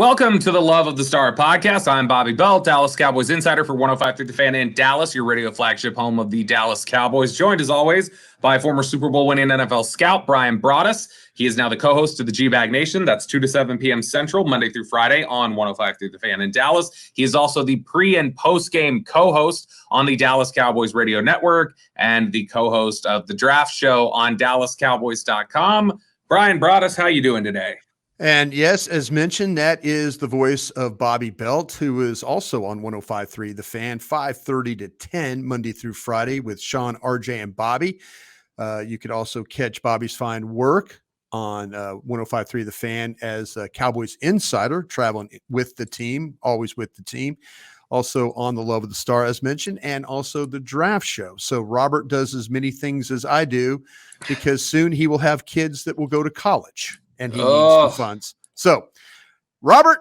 Welcome to the Love of the Star podcast. I'm Bobby Belt, Dallas Cowboys insider for 105.3 The Fan in Dallas, your radio flagship home of the Dallas Cowboys. Joined as always by former Super Bowl winning NFL scout Brian Broaddus. He is now the co-host of the G-Bag Nation. That's 2 to 7 p.m. Central, Monday through Friday on 105.3 The Fan in Dallas. He is also the pre- and post-game co-host on the Dallas Cowboys radio network and the co-host of the Draft Show on DallasCowboys.com. Brian Broaddus, how you doing today? And yes, as mentioned, that is the voice of Bobby Belt, who is also on 105.3 The Fan, 5:30 to 10, Monday through Friday with Sean, RJ, and Bobby. You could also catch Bobby's fine work on 105.3 The Fan as a Cowboys insider, traveling with the team, always with the team. Also on the Love of the Star, as mentioned, and also the Draft Show. So Robert does as many things as I do because soon he will have kids that will go to college. And he needs the funds. So, Robert,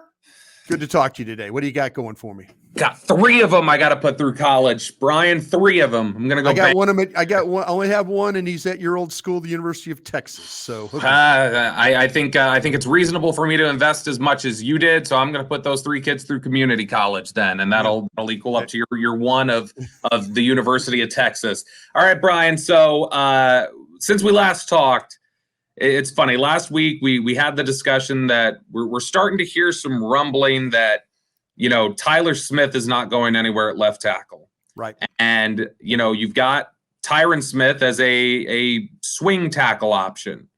good to talk to you today. What do you got going for me? Got 3 of them I got to put through college. Brian, 3 of them. I'm going to go. I got one. I only have one, and he's at your old school, the University of Texas. So I think it's reasonable for me to invest as much as you did. So I'm going to put those 3 kids through community college then, and that'll equal up to your one of the University of Texas. All right, Brian. So since we last talked, it's funny. Last week we had the discussion that we're starting to hear some rumbling that, Tyler Smith is not going anywhere at left tackle. Right. And, you've got Tyron Smith as a swing tackle option.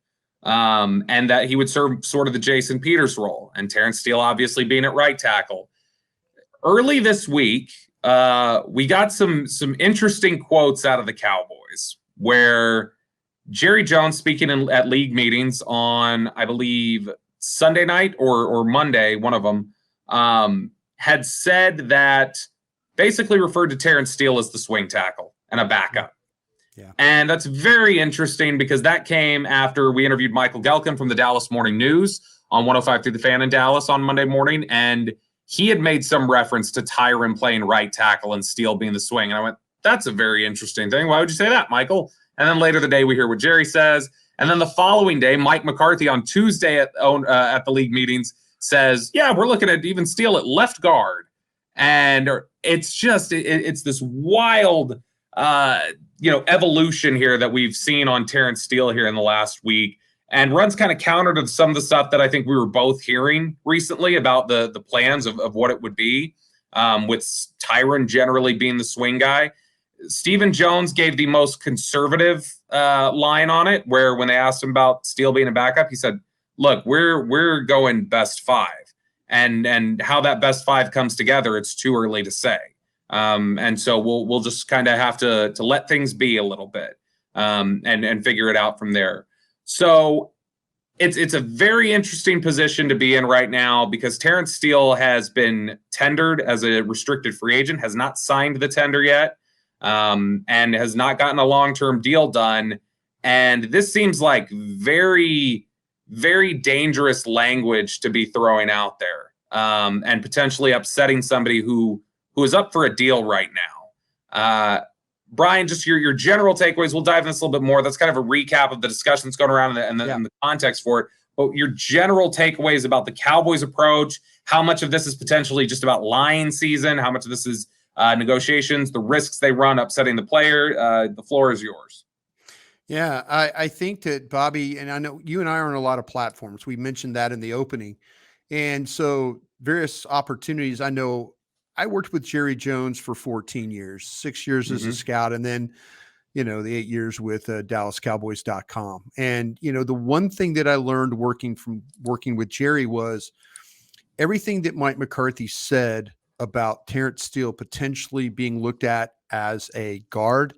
And that he would serve sort of the Jason Peters role, and Terrence Steele obviously being at right tackle. Early this week, we got some interesting quotes out of the Cowboys where Jerry Jones, speaking at league meetings on, I believe, Sunday night or Monday, one of them, had said that basically referred to Terrence Steele as the swing tackle and a backup. Yeah. And that's very interesting because that came after we interviewed Michael Gelkin from the Dallas Morning News on 105.3 The Fan in Dallas on Monday morning, and he had made some reference to Tyron playing right tackle and Steele being the swing. And I went, that's a very interesting thing. Why would you say that, Michael? And then later the day, we hear what Jerry says. And then the following day, Mike McCarthy on Tuesday at the league meetings says, yeah, we're looking at even Steele at left guard. And it's just, it's this wild, evolution here that we've seen on Terrence Steele here in the last week, and runs kind of counter to some of the stuff that I think we were both hearing recently about the plans of what it would be, with Tyron generally being the swing guy. Stephen Jones gave the most conservative line on it, where when they asked him about Steele being a backup, he said, look, we're going best 5. And how that best 5 comes together, it's too early to say. And so we'll just kind of have to let things be a little bit and figure it out from there. So it's a very interesting position to be in right now because Terrence Steele has been tendered as a restricted free agent, has not signed the tender yet. And has not gotten a long-term deal done. And this seems like very, very dangerous language to be throwing out there, and potentially upsetting somebody who is up for a deal right now. Brian, just your general takeaways. We'll dive into this a little bit more. That's kind of a recap of the discussion that's going around and the context for it. But your general takeaways about the Cowboys' approach, how much of this is potentially just about lying season, how much of this is negotiations, the risks they run upsetting the player. The floor is yours. Yeah, I think that Bobby, and I know you and I are on a lot of platforms. We mentioned that in the opening. And so various opportunities. I know I worked with Jerry Jones for 14 years, 6 years as a scout, and then, the 8 years with DallasCowboys.com. And, the one thing that I learned working with Jerry was everything that Mike McCarthy said about Terrence Steele potentially being looked at as a guard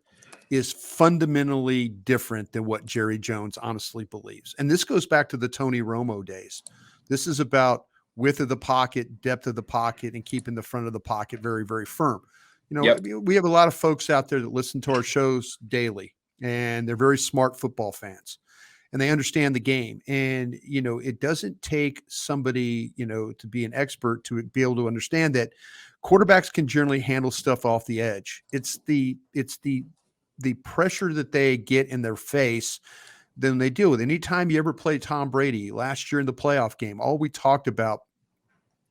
is fundamentally different than what Jerry Jones honestly believes. And this goes back to the Tony Romo days. This is about width of the pocket, depth of the pocket, and keeping the front of the pocket very, very firm. We have a lot of folks out there that listen to our shows daily, and they're very smart football fans. And they understand the game. And, it doesn't take somebody, to be an expert to be able to understand that quarterbacks can generally handle stuff off the edge. It's the pressure that they get in their face than they deal with. Anytime you ever play Tom Brady last year in the playoff game, all we talked about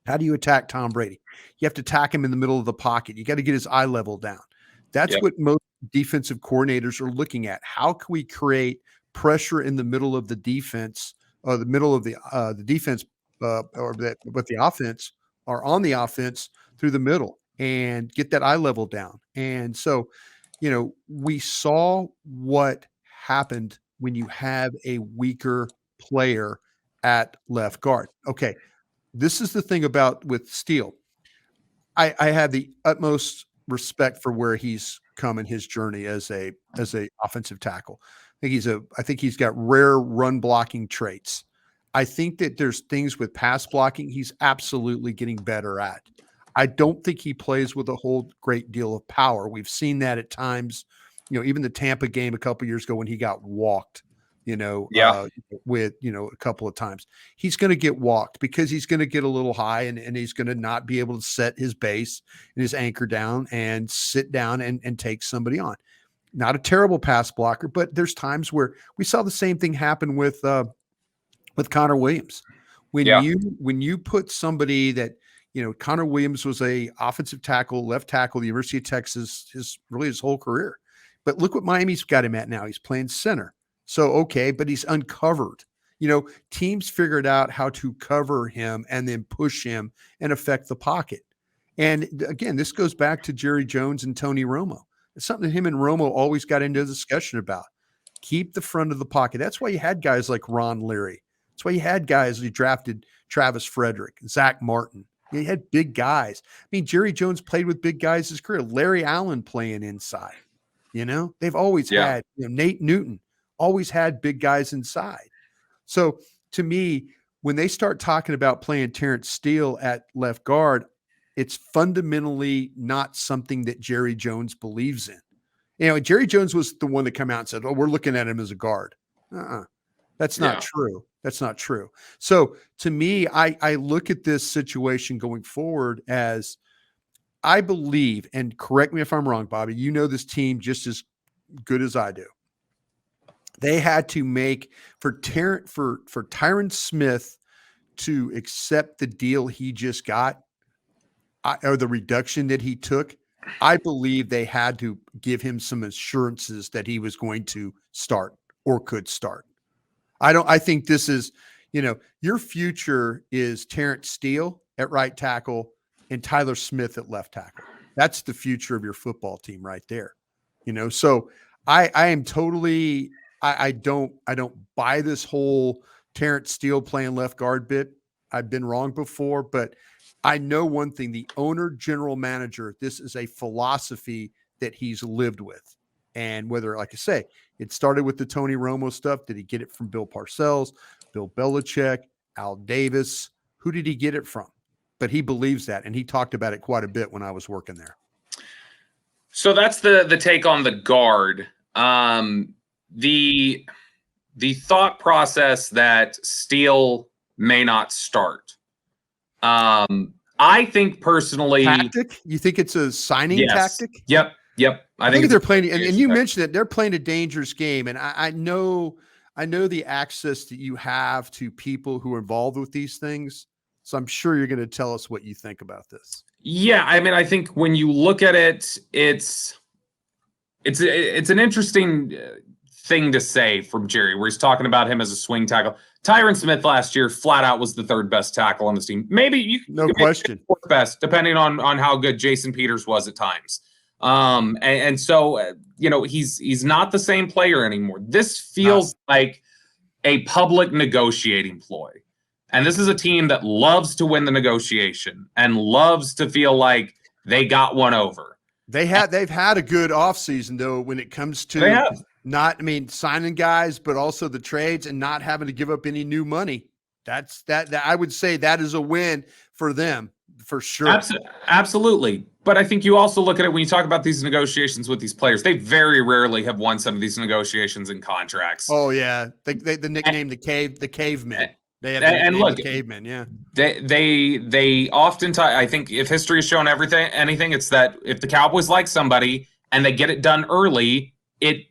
How do you attack Tom Brady? You have to attack him in the middle of the pocket. You got to get his eye level down. That's Yep. what most defensive coordinators are looking at. How can we create pressure in the middle of the defense, or the middle of the defense, or that with the offense, or on the offense through the middle, and get that eye level down. And so, we saw what happened when you have a weaker player at left guard. Okay, this is the thing about with Steele. I have the utmost respect for where he's come in his journey as a offensive tackle. I think he's got rare run blocking traits. I think that there's things with pass blocking he's absolutely getting better at. I don't think he plays with a whole great deal of power. We've seen that at times, even the Tampa game a couple years ago when he got walked, Yeah. with, a couple of times. He's going to get walked because he's going to get a little high, and he's going to not be able to set his base and his anchor down and sit down and take somebody on. Not a terrible pass blocker, but there's times where we saw the same thing happen with Connor Williams. When Yeah. you put somebody that, Connor Williams was a offensive tackle, left tackle, the University of Texas, his whole career. But look what Miami's got him at now. He's playing center. So, okay, but he's uncovered. Teams figured out how to cover him and then push him and affect the pocket. And again, this goes back to Jerry Jones and Tony Romo. It's something him and Romo always got into a discussion about. Keep the front of the pocket. That's why you had guys like Ron Leary. That's why you had guys who drafted Travis Frederick, Zach Martin. You had big guys. I mean, Jerry Jones played with big guys his career. Larry Allen playing inside. They've always had, Nate Newton always had big guys inside. So to me, when they start talking about playing Terrence Steele at left guard, it's fundamentally not something that Jerry Jones believes in. Jerry Jones was the one that came out and said, "Oh, we're looking at him as a guard." That's not true. That's not true. So to me, I look at this situation going forward as, I believe, and correct me if I'm wrong, Bobby, you know this team just as good as I do. They had to make for Tyron Smith to accept the deal he just got, or the reduction that he took. I believe they had to give him some assurances that he was going to start or could start. I think this is, your future is Terrence Steele at right tackle and Tyler Smith at left tackle. That's the future of your football team right there. So I am totally, I don't buy this whole Terrence Steele playing left guard bit. I've been wrong before, but I know one thing: the owner, general manager, this is a philosophy that he's lived with. And whether, like I say, it started with the Tony Romo stuff. Did he get it from Bill Parcells, Bill Belichick, Al Davis? Who did he get it from? But he believes that, and he talked about it quite a bit when I was working there. So that's the take on the guard. The thought process that Steele may not start. I think personally, tactic. You think it's a signing tactic? Yep. I think they're playing, and you mentioned it. They're playing a dangerous game, and I know the access that you have to people who are involved with these things. So I'm sure you're going to tell us what you think about this. Yeah, I mean, I think when you look at it, it's an interesting thing to say from Jerry, where he's talking about him as a swing tackle. Tyron Smith last year flat out was the third best tackle on this team. Maybe you no question fourth best, depending on how good Jason Peters was at times. And so he's not the same player anymore. This feels like a public negotiating ploy. And this is a team that loves to win the negotiation and loves to feel like they got one over. They've had a good offseason, though, when it comes to signing guys, but also the trades and not having to give up any new money. That I would say that is a win for them for sure. Absolutely. But I think you also look at it when you talk about these negotiations with these players, they very rarely have won some of these negotiations and contracts. Oh yeah. The nickname, the cavemen. They have the cavemen. Yeah. They oftentimes, I think if history has shown anything, it's that if the Cowboys like somebody and they get it done early, it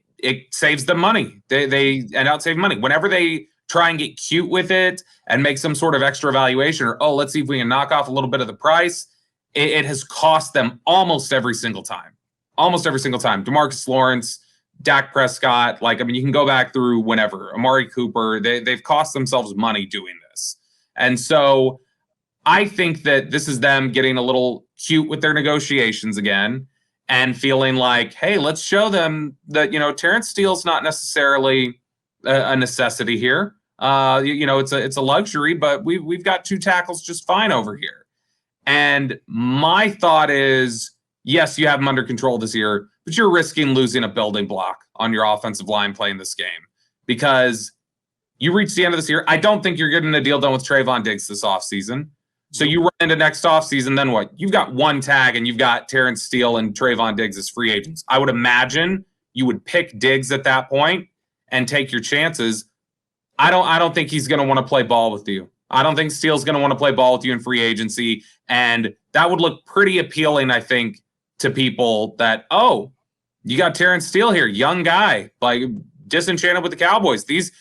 saves them money. They end out saving money. Whenever they try and get cute with it and make some sort of extra valuation, or, oh, let's see if we can knock off a little bit of the price, it has cost them almost every single time. Almost every single time. DeMarcus Lawrence, Dak Prescott, you can go back through whenever. Amari Cooper, they've cost themselves money doing this. And so I think that this is them getting a little cute with their negotiations again and feeling like, hey, let's show them that, Terrence Steele's not necessarily a necessity here. It's a luxury, but we've got 2 tackles just fine over here. And my thought is, yes, you have them under control this year, but you're risking losing a building block on your offensive line playing this game because you reach the end of this year. I don't think you're getting a deal done with Trayvon Diggs this offseason. So you run into next offseason, then what? You've got 1 tag and you've got Terrence Steele and Trayvon Diggs as free agents. I would imagine you would pick Diggs at that point and take your chances. I don't think he's going to want to play ball with you. I don't think Steele's going to want to play ball with you in free agency. And that would look pretty appealing, I think, to people that, oh, you got Terrence Steele here, young guy, disenchanted with the Cowboys. These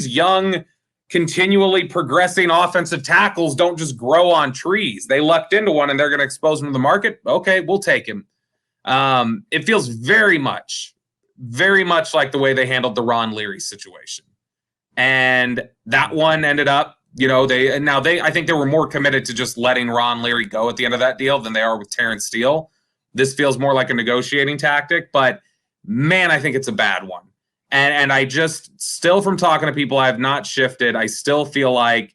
young, continually progressing offensive tackles don't just grow on trees. They lucked into one and they're going to expose him to the market. Okay, we'll take him. It feels very much like the way they handled the Ron Leary situation. And that one ended up, I think they were more committed to just letting Ron Leary go at the end of that deal than they are with Terrence Steele. This feels more like a negotiating tactic, but man, I think it's a bad one. And I just still, from talking to people, I have not shifted. I still feel like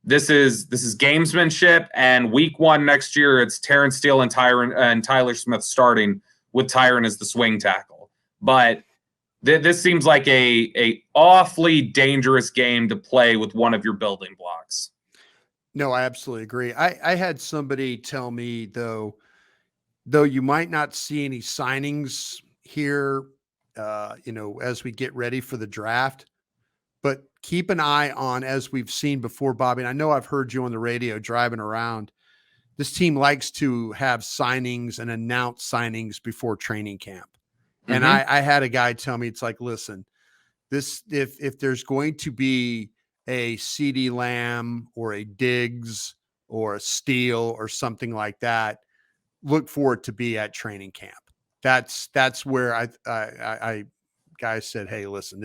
this is gamesmanship. And week 1 next year, it's Terrence Steele and Tyler Smith starting with Tyron as the swing tackle. But this seems like a awfully dangerous game to play with one of your building blocks. No, I absolutely agree. I had somebody tell me though you might not see any signings here, as we get ready for the draft, but keep an eye on, as we've seen before, Bobby, and I know I've heard you on the radio driving around, this team likes to have signings and announce signings before training camp. And I had a guy tell me, it's like, listen, if there's going to be a CD Lamb or a Diggs or a Steele or something like that, look for it to be at training camp. That's where I guys said, hey, listen,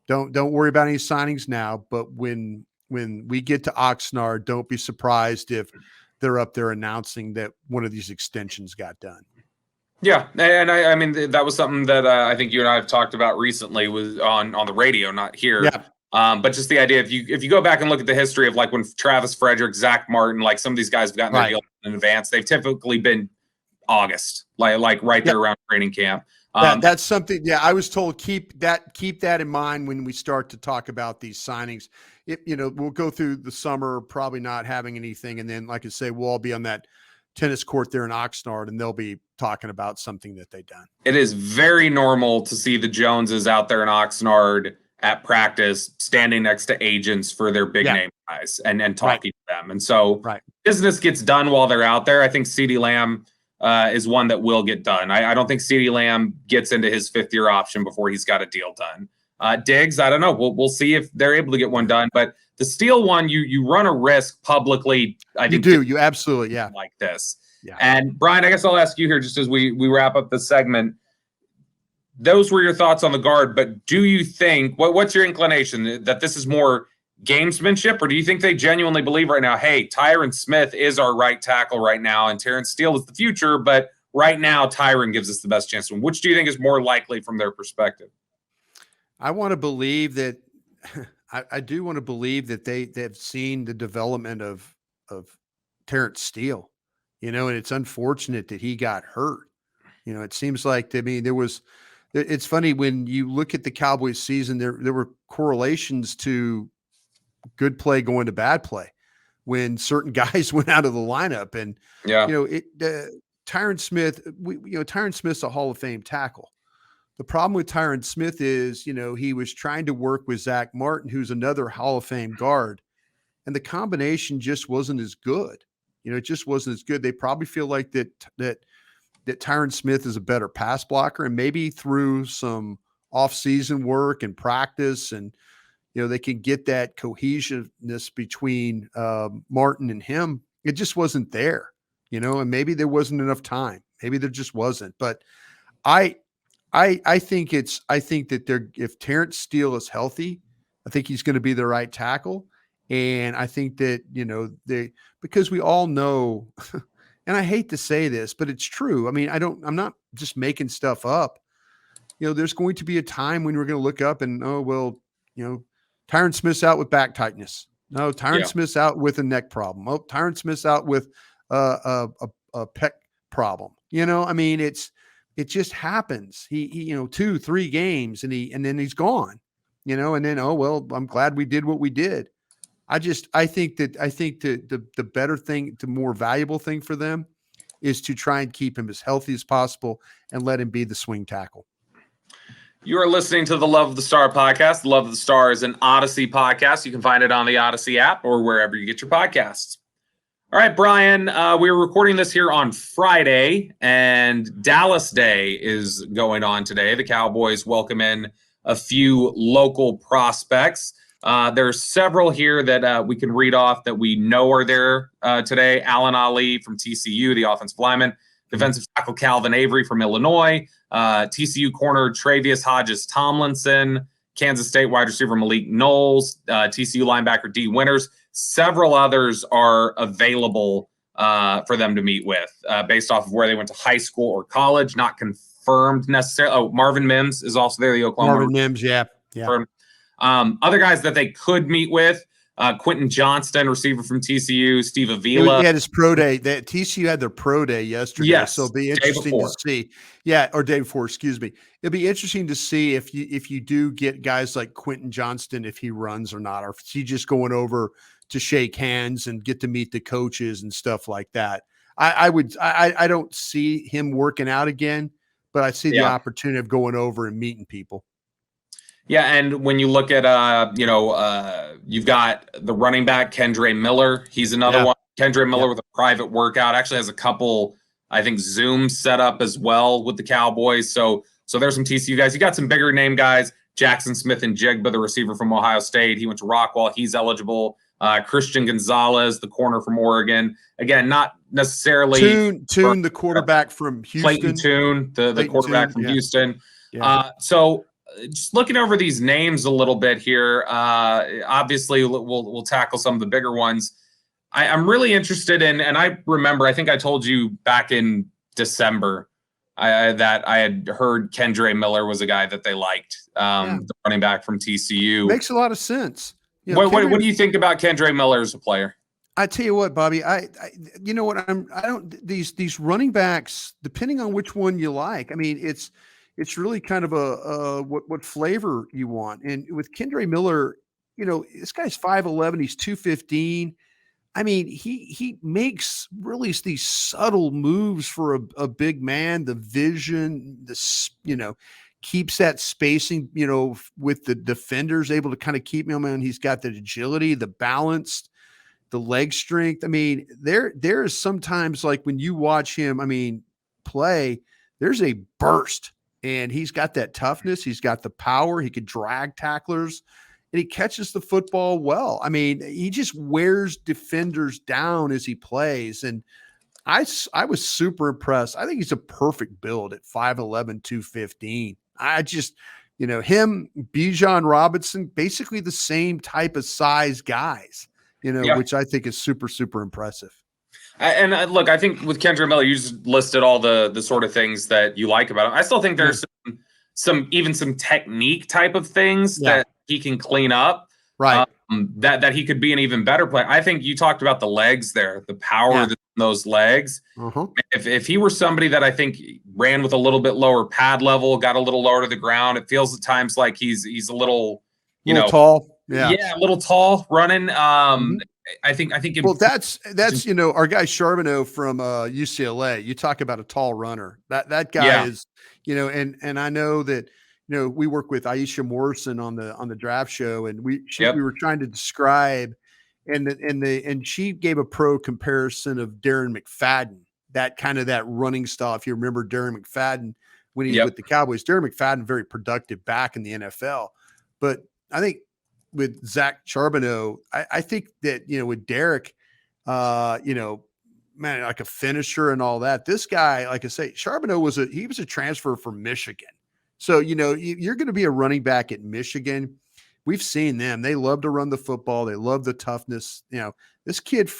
don't worry about any signings now, but when we get to Oxnard, don't be surprised if they're up there announcing that one of these extensions got done. Yeah, and I mean that was something that I think you and I have talked about recently, was on the radio, not here. Yeah. But just the idea, if you go back and look at the history of when Travis Frederick, Zach Martin, some of these guys have gotten their deal in advance, they've typically been August, right there around training camp. That's something. Yeah, I was told keep that in mind when we start to talk about these signings. We'll go through the summer probably not having anything, and then, like I say, we'll all be on that tennis court there in Oxnard, and they'll be talking about something that they've done. It is very normal to see the Joneses out there in Oxnard at practice, standing next to agents for their big name guys and talking to them. And so business gets done while they're out there. I think CeeDee Lamb is one that will get done. I don't think CeeDee Lamb gets into his 5th-year option before he's got a deal done. Diggs, I don't know. We'll see if they're able to get one done. But the Steele one, you run a risk publicly. I think you do. You absolutely, like this. Yeah. And Brian, I guess I'll ask you here, just as we wrap up the segment. Those were your thoughts on the guard, but do you think what's your inclination that this is more gamesmanship, or do you think they genuinely believe right now, hey, Tyron Smith is our right tackle right now, and Terrence Steele is the future, but right now Tyron gives us the best chance to win? Which do you think is more likely from their perspective? I want to believe that. I do want to believe that they've seen the development of Terrence Steele, and it's unfortunate that he got hurt. It seems like, it's funny when you look at the Cowboys season, there were correlations to good play going to bad play when certain guys went out of the lineup. And, Tyron Smith, Tyron Smith's a Hall of Fame tackle. The problem with Tyron Smith is, he was trying to work with Zach Martin, who's another Hall of Fame guard, and the combination just wasn't as good. It just wasn't as good. They probably feel like that Tyron Smith is a better pass blocker, and maybe through some off-season work and practice and, they can get that cohesiveness between Martin and him. It just wasn't there, and maybe there wasn't enough time. Maybe there just wasn't. But I think that if Terrence Steele is healthy, I think he's going to be the right tackle. And I think that, because we all know, and I hate to say this, but it's true. I mean, I'm not just making stuff up. There's going to be a time when we're going to look up and, oh, well, Tyron Smith's out with back tightness. No, Tyron Smith's out with a neck problem. Oh, Tyron Smith's out with a pec problem. I mean, it just happens. He 2-3 games and then he's gone, and then, oh, well, I'm glad we did what we did. I think that the better thing, the more valuable thing for them is to try and keep him as healthy as possible and let him be the swing tackle. You are listening to the Love of the Star podcast. The Love of the Star is an Audacy podcast. You can find it on the Audacy app or wherever you get your podcasts. All right, Brian, we were recording this here on Friday, and Dallas Day is going on today. The Cowboys welcome in a few local prospects. There's several here that we can read off that we know are there today. Alan Ali from TCU, the offensive lineman. Defensive tackle Calvin Avery from Illinois. TCU corner Travius Hodges Tomlinson. Kansas State wide receiver Malik Knowles. TCU linebacker D. Winters. Several others are available for them to meet with based off of where they went to high school or college. Not confirmed necessarily. Oh, Marvin Mims is also there. The Oklahoma Marvin Mims, yeah. Other guys that they could meet with, Quentin Johnston, receiver from TCU, Steve Avila. He had his pro day. TCU had their pro day yesterday. Yes, so it'll be interesting to see. Yeah, or day before, excuse me. It'll be interesting to see if you do get guys like Quentin Johnston, if he runs or not, or if he's just going over to shake hands and get to meet the coaches and stuff like that. I don't see him working out again, but I see the opportunity of going over and meeting people. Yeah, and when you look at, you've got the running back, Kendre Miller. He's another one. Kendre Miller with a private workout. Actually has a couple, I think, Zoom set up as well with the Cowboys. So there's some TCU guys. You got some bigger name guys. Jackson Smith and Jigba, the receiver from Ohio State. He went to Rockwall. He's eligible. Christian Gonzalez, the corner from Oregon. Again, not necessarily Tune, the quarterback from Houston. Clayton Tune, the quarterback from Houston. Yeah. So just looking over these names a little bit here, obviously we'll tackle some of the bigger ones. I'm really interested in, and I remember, I think I told you back in December that I had heard Kendre Miller was a guy that they liked, the running back from TCU. Makes a lot of sense. What do you think about Kendre Miller as a player? I tell you what, Bobby, these running backs, depending on which one you like, I mean, it's really kind of a what flavor you want. And with Kendre Miller, this guy's 5'11", he's 215. I mean, he makes really these subtle moves for a big man. The vision, keeps that spacing, with the defenders, able to kind of keep him in. He's got the agility, the balance, the leg strength. I mean, there is sometimes, like, when you watch him, play, there's a burst. And he's got that toughness. He's got the power. He could drag tacklers, and he catches the football well. I mean, he just wears defenders down as he plays. And I was super impressed. I think he's a perfect build at 5'11", 215. I just, him, Bijan Robinson, basically the same type of size guys, which I think is super, super impressive. And look, I think with Kendre Miller, you just listed all the sort of things that you like about him. I still think there's some technique type of things that he can clean up. Right. That he could be an even better player. I think you talked about the legs there, the power in those legs. Uh-huh. If he were somebody that I think ran with a little bit lower pad level, got a little lower to the ground, it feels at times like he's a little, tall. Yeah, a little tall running. I think. Well, that's our guy Charbonneau from UCLA. You talk about a tall runner. That guy is, and I know that we work with Aisha Morrison on the draft show, and we were trying to describe, and she gave a pro comparison of Darren McFadden, that running style. If you remember Darren McFadden when he was with the Cowboys, Darren McFadden, very productive back in the NFL, but I think with Zach Charbonneau, I think that, with Derek, man, like a finisher and all that. This guy, like I say, Charbonneau was a transfer from Michigan. So, you're going to be a running back at Michigan. We've seen them. They love to run the football. They love the toughness. This kid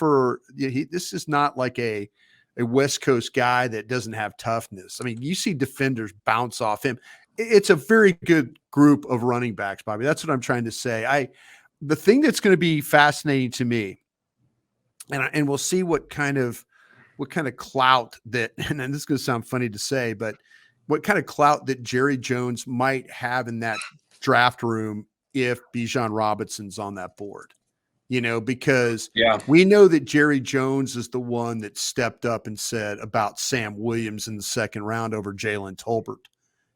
this is not like a West Coast guy that doesn't have toughness. I mean, you see defenders bounce off him. It's a very good group of running backs, Bobby. That's what I'm trying to say. The thing that's going to be fascinating to me, and we'll see what kind of clout that, and this is going to sound funny to say, but what kind of clout that Jerry Jones might have in that draft room if Bijan Robinson's on that board, because we know that Jerry Jones is the one that stepped up and said about Sam Williams in the second round over Jalen Tolbert.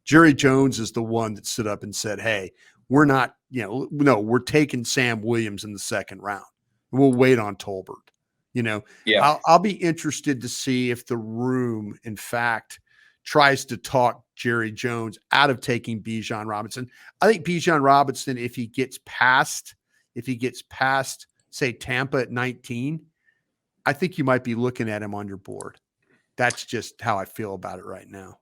Jerry Jones is the one that stood up and said, hey, we're not, no, we're taking Sam Williams in the second round. We'll wait on Tolbert. I'll be interested to see if the room, in fact, tries to talk Jerry Jones out of taking Bijan Robinson. I think Bijan Robinson, if he gets past, say, Tampa at 19, I think you might be looking at him on your board. That's just how I feel about it right now.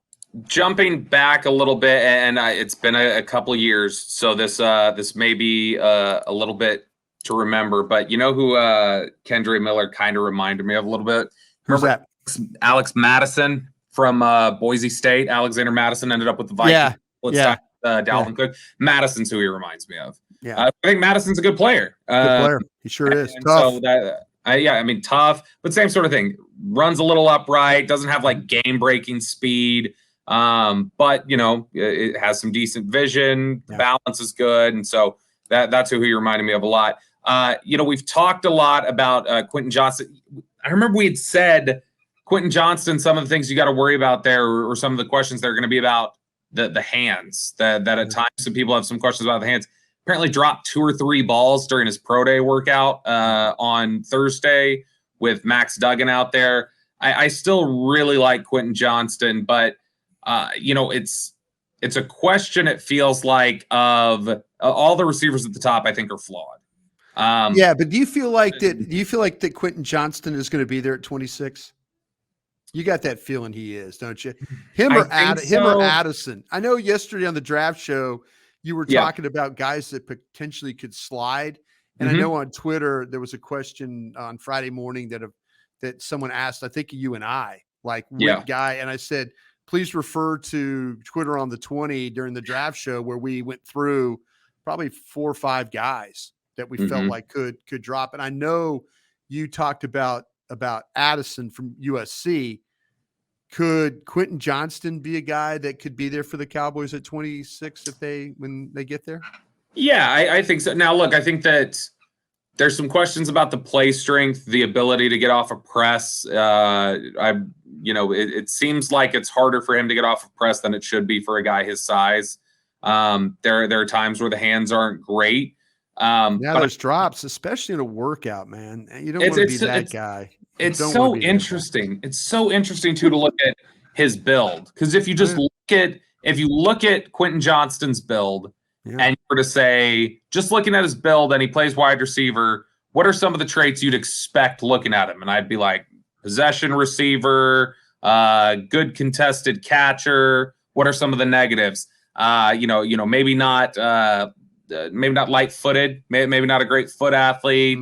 Jumping back a little bit, and it's been a couple of years, so this may be a little bit to remember, but you know who Kendre Miller kind of reminded me of a little bit? Remember Who's that? Alex Madison from Boise State. Alexander Madison ended up with the Vikings. Dalvin Cook. Madison's who he reminds me of. Yeah, I think Madison's a good player. Good player. He sure is. Tough. So tough, but same sort of thing. Runs a little upright, doesn't have like game-breaking speed, but it has some decent vision. The balance is good, and so that's who he reminded me of a lot. We've talked a lot about Quentin Johnston. I remember we had said Quentin Johnston, some of the things you got to worry about there, or some of the questions that are going to be about the hands, that at times some people have some questions about the hands. Apparently dropped 2 or 3 balls during his pro day workout on Thursday with Max Duggan out there. I still really like Quentin Johnston, but it's a question, it feels like, of all the receivers at the top, I think, are flawed. But do you feel like that Quentin Johnston is going to be there at 26? You got that feeling he is, don't you? Him or Addison. I know yesterday on the draft show you were talking about guys that potentially could slide. And I know on Twitter there was a question on Friday morning that someone asked, I think you and I, like, what guy? And I said, please refer to Twitter on the 20 during the draft show, where we went through probably 4 or 5 guys that we felt like could drop. And I know you talked about Addison from USC. Could Quentin Johnston be a guy that could be there for the Cowboys at 26 when they get there? Yeah, I think so. Now, look, I think that there's some questions about the play strength, the ability to get off a press. It seems like it's harder for him to get off a press than it should be for a guy his size. There are times where the hands aren't great. There's drops, especially in a workout, man. You don't want to be that guy. It's so interesting. It's so interesting too to look at his build, because if you just look at Quentin Johnston's build, and you were to say, just looking at his build, and he plays wide receiver, what are some of the traits you'd expect looking at him? And I'd be like, possession receiver, good contested catcher. What are some of the negatives? Maybe not light-footed, maybe not a great foot athlete,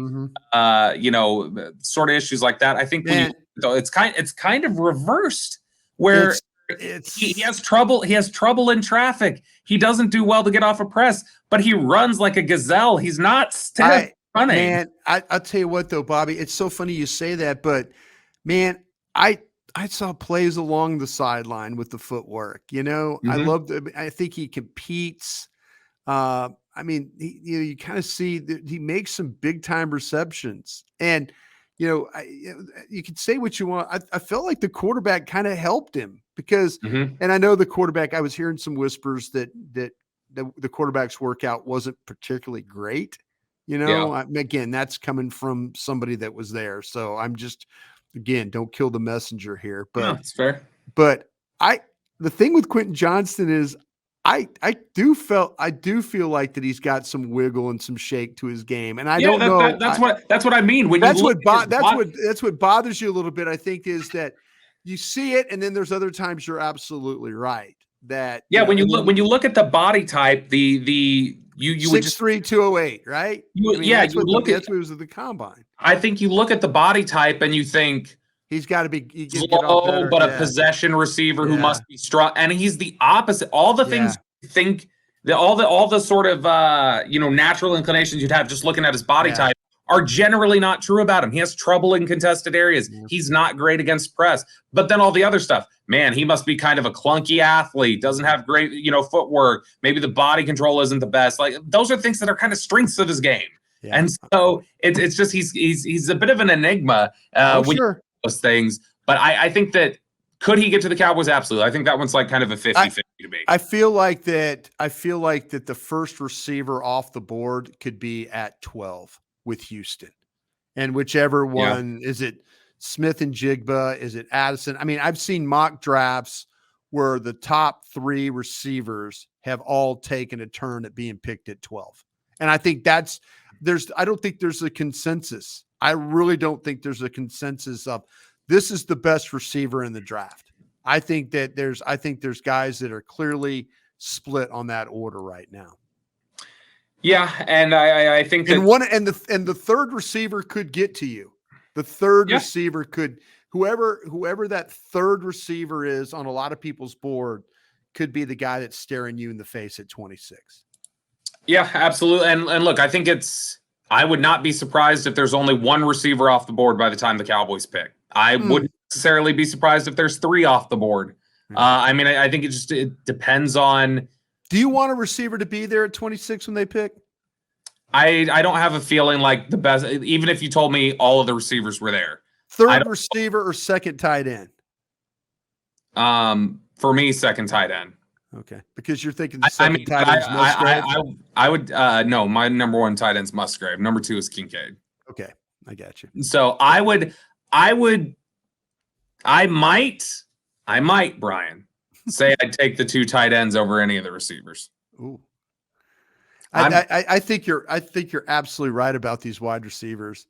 sort of issues like that. I think it's kind of reversed, where he has trouble in traffic. He doesn't do well to get off a press, but he runs like a gazelle. He's not stiff running. Man, I'll tell you what though, Bobby, it's so funny you say that, but man, I saw plays along the sideline with the footwork. I think he competes. You kind of see that he makes some big time receptions, and you can say what you want. I felt like the quarterback kind of helped him because, and I know the quarterback, I was hearing some whispers that the quarterback's workout wasn't particularly great. Again, that's coming from somebody that was there. So I'm just, again, don't kill the messenger here, but it's fair. But the thing with Quentin Johnston is, I do feel like that he's got some wiggle and some shake to his game, and I Yeah, don't know. that's what I mean. When you look at his That's what bothers you a little bit. I think is that you see it, and then there's other times you're absolutely right that yeah, when you look at the body type, you would just 6'3", 208, right? I mean, yeah, you would look at. that's what it was at the combine. I think you look at the body type and you think He's got to be get off slow, better. but a Yeah. possession receiver who Yeah. must be strong, and he's the opposite. All the things you think, all the sort of natural inclinations you'd have just looking at his body type are generally not true about him. He has trouble in contested areas. Yeah. He's not great against press. But then all the other stuff, man, he must be kind of a clunky athlete, doesn't have great, footwork. Maybe the body control isn't the best. Like those are things that are kind of strengths of his game. Yeah. And so it's just he's a bit of an enigma when you those things. But I think that could he get to the Cowboys? Absolutely. I think that one's like kind of a 50-50 to me. I feel like that the first receiver off the board could be at 12 with Houston. And whichever one, is it Smith and Jigba? Is it Addison? I mean, I've seen mock drafts where the top 3 receivers have all taken a turn at being picked at 12. And I think I don't think there's a consensus. I really don't think there's a consensus of this is the best receiver in the draft. I think there's guys that are clearly split on that order right now. Yeah, and I think that and the third receiver could get to you. The third receiver could whoever that third receiver is on a lot of people's board could be the guy that's staring you in the face at 26. Yeah, absolutely. And look, I think I would not be surprised if there's only one receiver off the board by the time the Cowboys pick. I wouldn't necessarily be surprised if there's 3 off the board. I mean, I think it depends on. Do you want a receiver to be there at 26 when they pick? I don't have a feeling like the best, even if you told me all of the receivers were there. Third receiver or second tight end? For me, second tight end. Okay, because you're thinking the second tight end's Musgrave? I would no, my number 1 tight end's Musgrave. Number 2 is Kincaid. Okay, I got you. So I might, Brian, say I'd take the 2 tight ends over any of the receivers. Ooh. I think you're absolutely right about these wide receivers.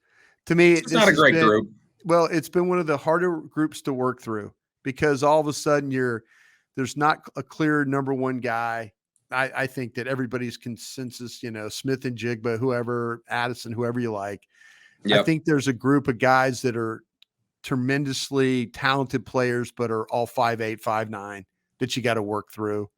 To me, it's not a great group. Well, it's been one of the harder groups to work through because all of a sudden there's not a clear number 1 guy. I think that everybody's consensus, Smith and Jigba, whoever, Addison, whoever you like. Yep. I think there's a group of guys that are tremendously talented players, but are all 5'8", 5'9", that you got to work through.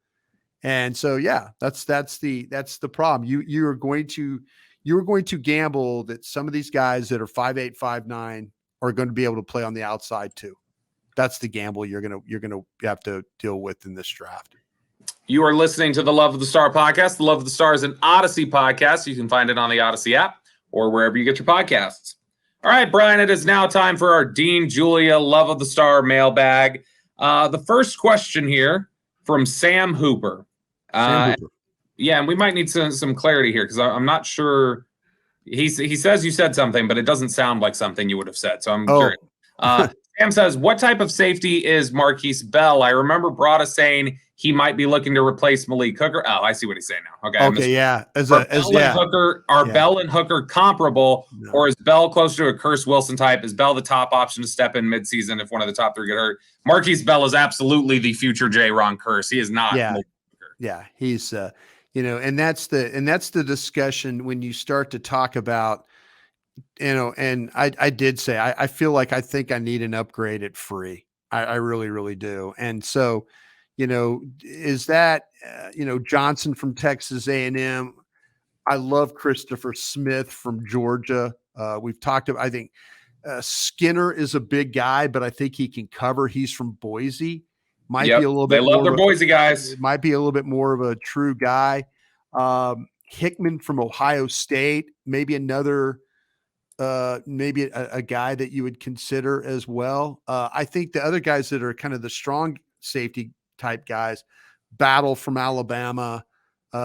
And so, that's the problem. You are going to gamble that some of these guys that are 5'8", 5'9" are going to be able to play on the outside too. That's the gamble you're gonna have to deal with in this draft. You are listening to the Love of the Star podcast. The Love of the Star is an Audacy podcast. You can find it on the Audacy app or wherever you get your podcasts. All right, Brian, it is now time for our Dean Julia Love of the Star mailbag. The first question here from Sam Hooper. Yeah, and we might need some clarity here because I'm not sure. He says you said something, but it doesn't sound like something you would have said. So I'm curious. Sam says, what type of safety is Marquise Bell? I remember Brada saying he might be looking to replace Malik Hooker. Oh, I see what he's saying now. Okay, yeah. Are Bell and Hooker comparable, or is Bell close to a Curse Wilson type? Is Bell the top option to step in midseason if one of the top 3 get hurt? Marquise Bell is absolutely the future J-Ron Curse. He is not. Yeah, he's and that's the discussion when you start to talk about. And I did say, I feel like I think I need an upgrade at free. I really, really do. And so, is that, Johnson from Texas A&M. I love Christopher Smith from Georgia. We've talked about, I think Skinner is a big guy, but I think he can cover. He's from Boise. Might be a little bit. They love their Boise guys. Might be a little bit more of a true guy. Hickman from Ohio State, maybe another. Maybe a guy that you would consider as well. I think the other guys that are kind of the strong safety type guys, Battle from Alabama,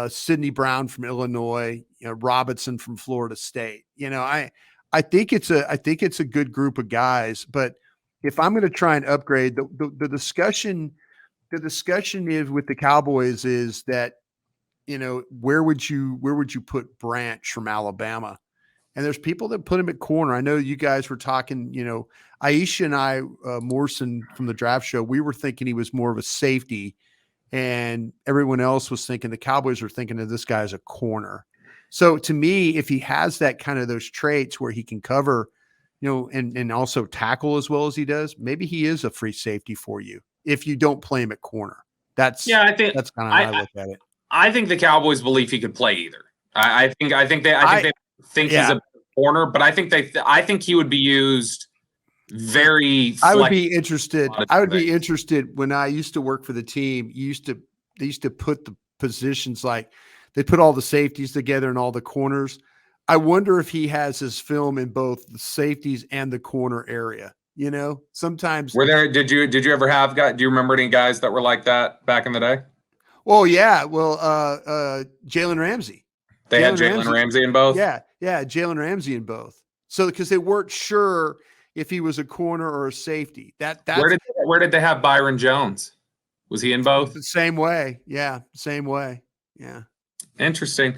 Sidney Brown from Illinois, Robinson from Florida State. I think it's a good group of guys. But if I'm going to try and upgrade, the discussion the discussion is with the Cowboys is that, where would you put Branch from Alabama? And there's people that put him at corner. I know you guys were talking, Aisha and I, Morrison from the draft show, we were thinking he was more of a safety, and everyone else was thinking the Cowboys were thinking of this guy as a corner. So to me, if he has that kind of those traits where he can cover, and also tackle as well as he does, maybe he is a free safety for you if you don't play him at corner. That's kind of how I look at it. I think the Cowboys believe he could play either. I think they think he's a corner, but I think he would be used very. I would be interested. When I used to work for the team. They used to put the positions, like they put all the safeties together and all the corners. I wonder if he has his film in both the safeties and the corner area. Sometimes were there. Did you ever have guys? Do you remember any guys that were like that back in the day? Well, yeah. Well, Jalen Ramsey. They had Jalen Ramsey in both. Yeah, Jalen Ramsey in both. So because they weren't sure if he was a corner or a safety. Where did they have Byron Jones? Was he in both? The same way. Yeah, same way. Yeah. Interesting.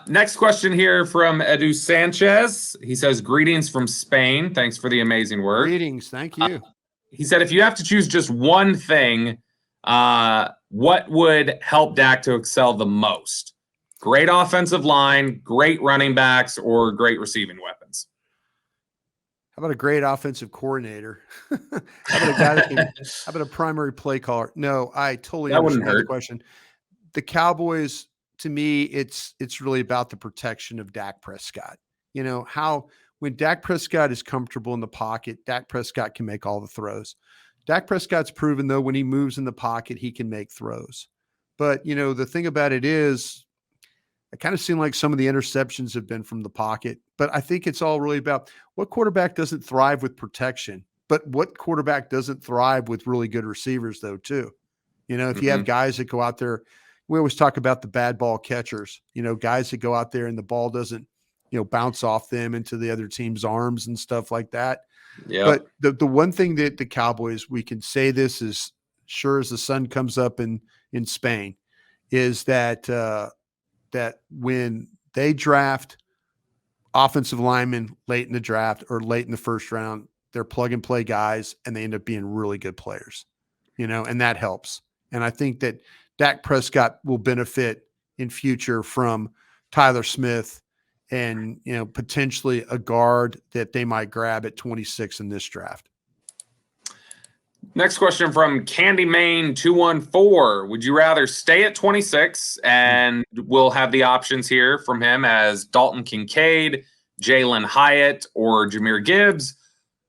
Next question here from Edu Sanchez. He says, "Greetings from Spain. Thanks for the amazing work." Greetings. Thank you. He said, "If you have to choose just one thing, what would help Dak to excel the most? Great offensive line, great running backs, or great receiving weapons?" How about a great offensive coordinator? How about a primary play caller? No, I totally understand the question. The Cowboys, to me, it's really about the protection of Dak Prescott. When Dak Prescott is comfortable in the pocket, Dak Prescott can make all the throws. Dak Prescott's proven, though, when he moves in the pocket, he can make throws. But, the thing about it is, it kind of seemed like some of the interceptions have been from the pocket. But I think it's all really about what quarterback doesn't thrive with protection, but what quarterback doesn't thrive with really good receivers, though, too. If you have guys that go out there, we always talk about the bad ball catchers, guys that go out there and the ball doesn't, bounce off them into the other team's arms and stuff like that. Yeah. But the one thing that the Cowboys, we can say this as sure as the sun comes up in Spain, is that that when they draft offensive linemen late in the draft or late in the first round, they're plug and play guys and they end up being really good players, and that helps. And I think that Dak Prescott will benefit in future from Tyler Smith and, potentially a guard that they might grab at 26 in this draft. Next question from Candy Main 214. Would you rather stay at 26, and we'll have the options here from him as Dalton Kincaid, Jalen Hyatt, or Jahmyr Gibbs,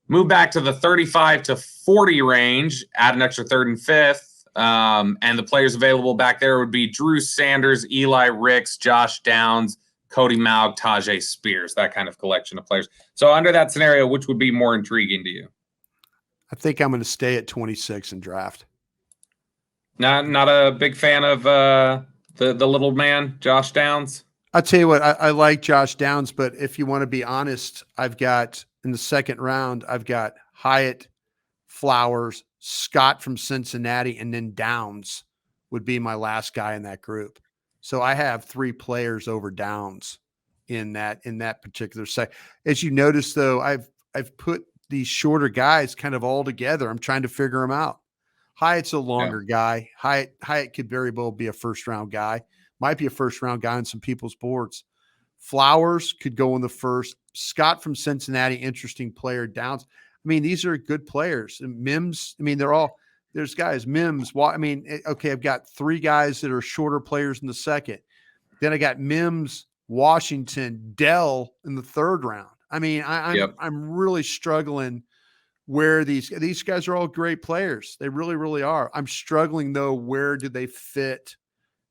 move back to the 35 to 40 range, add an extra third and fifth, and the players available back there would be Drew Sanders, Eli Ricks, Josh Downs, Cody Maug, Tajay Spears, that kind of collection of players. So under that scenario, which would be more intriguing to you? I think I'm going to stay at 26 and draft. Not a big fan of the little man, Josh Downs? I'll tell you what, I like Josh Downs, but if you want to be honest, I've got in the second round, I've got Hyatt, Flowers, Scott from Cincinnati, and then Downs would be my last guy in that group. So I have 3 players over Downs in that particular set. As you notice, though, I've put these shorter guys kind of all together. I'm trying to figure them out. Hyatt's a longer guy. Hyatt could very well be a first-round guy. Might be a first-round guy on some people's boards. Flowers could go in the first. Scott from Cincinnati, interesting player. Downs. I mean, these are good players. And Mims, I mean, there's guys, Mims. I mean, okay, I've got 3 guys that are shorter players in the second. Then I got Mims, Washington, Dell in the third round. I mean, I'm really struggling where these guys are all great players. They really, really are. I'm struggling, though, where do they fit?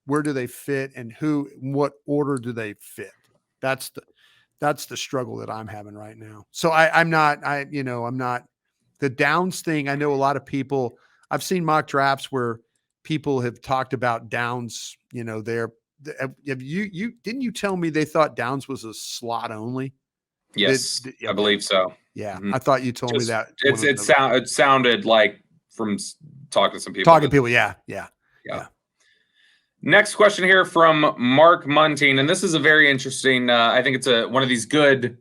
Where do they fit, and what order do they fit? That's the struggle that I'm having right now. So I'm not the Downs thing. I know a lot of people, I've seen mock drafts where people have talked about Downs, didn't you tell me they thought Downs was a slot only? Yes, I believe so. Yeah. Mm-hmm. I thought you told me that. It sounded like talking to some people. Talking to people, yeah. Next question here from Mark Munting, and this is a very interesting. I think it's one of these good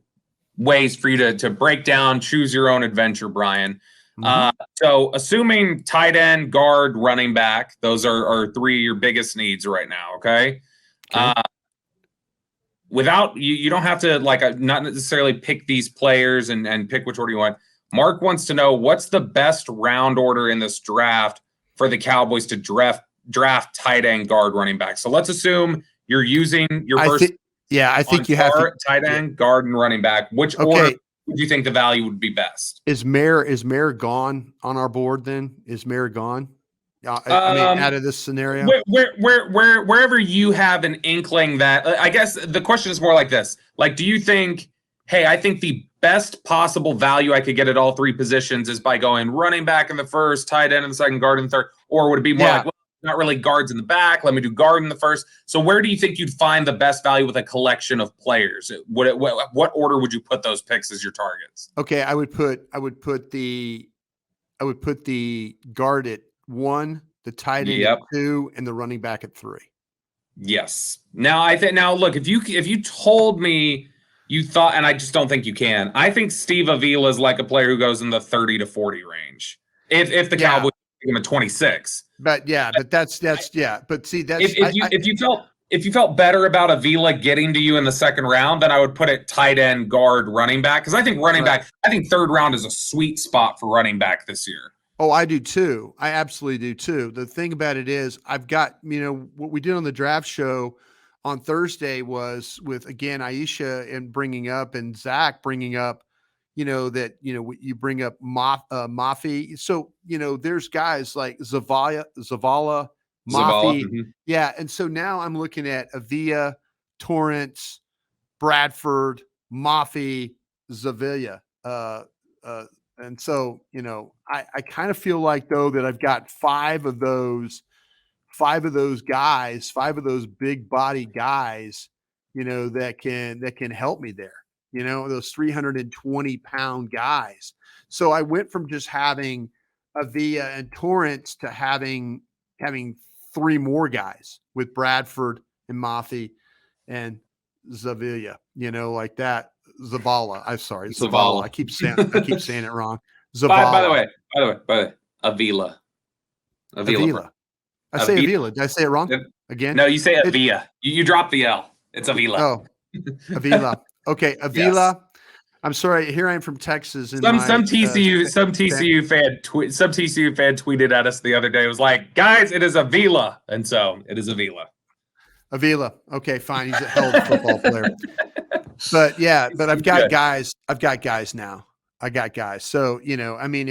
ways for you to break down, choose your own adventure, Brian. So assuming tight end, guard, running back, those are three of your biggest needs right now. Okay. Without you don't have to not necessarily pick these players and pick which order you want. Mark wants to know what's the best round order in this draft for the Cowboys to draft tight end, guard, running back. So let's assume you're using your first. I think you have to tight end, guard, and running back. Which order would you think the value would be best? Is Mayer gone on our board? Then is Mayer gone? I mean, out of this scenario, wherever you have an inkling that, I guess the question is more like this: like, do you think, hey, I think the best possible value I could get at all three positions is by going running back in the first, tight end in the second, guard in the third, or would it be more like, well, not really guards in the back, let me do guard in the first? So where do you think you'd find the best value with a collection of players? What order would you put those picks as your targets? Okay, I would put the guard at 1, the tight end at 2, and the running back at 3. Yes. Now look, if you told me you thought, and I just don't think you can, I think Steve Avila is like a player who goes in the 30 to 40 range. If the Cowboys give him a 26. But that's But see, that's if you felt better about Avila getting to you in the second round, then I would put it tight end, guard, running back. Because I think I think third round is a sweet spot for running back this year. Oh, I do too. I absolutely do too. The thing about it is I've got, what we did on the draft show on Thursday was with, again, Aisha and bringing up and Zach bringing up, that, you bring up Mafi. So, there's guys like Zavala, Mafi. Mm-hmm. Yeah. And so now I'm looking at Avila, Torrance, Bradford, Mafi, Zavilla. And so, I kind of feel like though that I've got five of those guys, 5 of those big body guys, that can help me there, those 320-pound guys. So I went from just having Avila and Torrance to having 3 more guys with Bradford and Mafi and Zavilla, like that. Zavala. I'm sorry. Zavala. I keep saying it wrong. Zavala. By the way, Avila. I say Avila. Did I say it wrong again? No, you say Avila. You drop the L. It's Avila. Oh, Avila. Okay, Avila. Yes. I'm sorry. Here I am from Texas. Some TCU fan tweeted at us the other day. It was like, guys, it is Avila, and so it is Avila. Avila. Okay, fine. He's a hell of a football player. But I've got guys. I've got guys now. I got guys. So, I mean,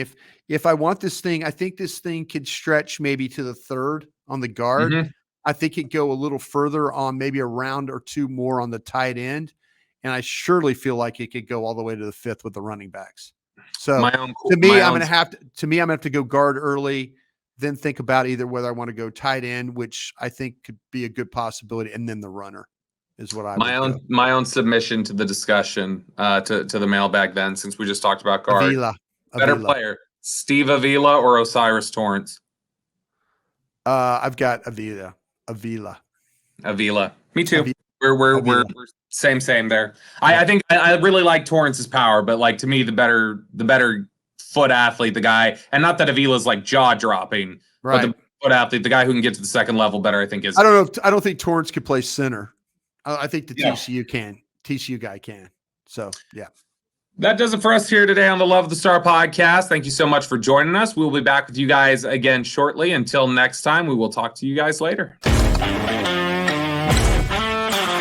if I want this thing, I think this thing could stretch maybe to the 3rd on the guard. Mm-hmm. I think it go a little further on maybe a round or 2 more on the tight end. And I surely feel like it could go all the way to the 5th with the running backs. So I'm going to have to go guard early, then think about either whether I want to go tight end, which I think could be a good possibility, and then the runner. Is what my own submission to the discussion to the mailbag then, since we just talked about guard. Avila. Better player, Steve Avila or Osiris Torrance? I've got Avila. Me too. We're same there. I think I really like Torrance's power, but like to me the better foot athlete, the guy, and not that Avila's like jaw dropping, right? But the foot athlete, the guy who can get to the second level better, I think is. I don't know. I don't think Torrance could play center. I think the TCU guy can. So, yeah. That does it for us here today on the Love of the Star podcast. Thank you so much for joining us. We'll be back with you guys again shortly. Until next time, we will talk to you guys later.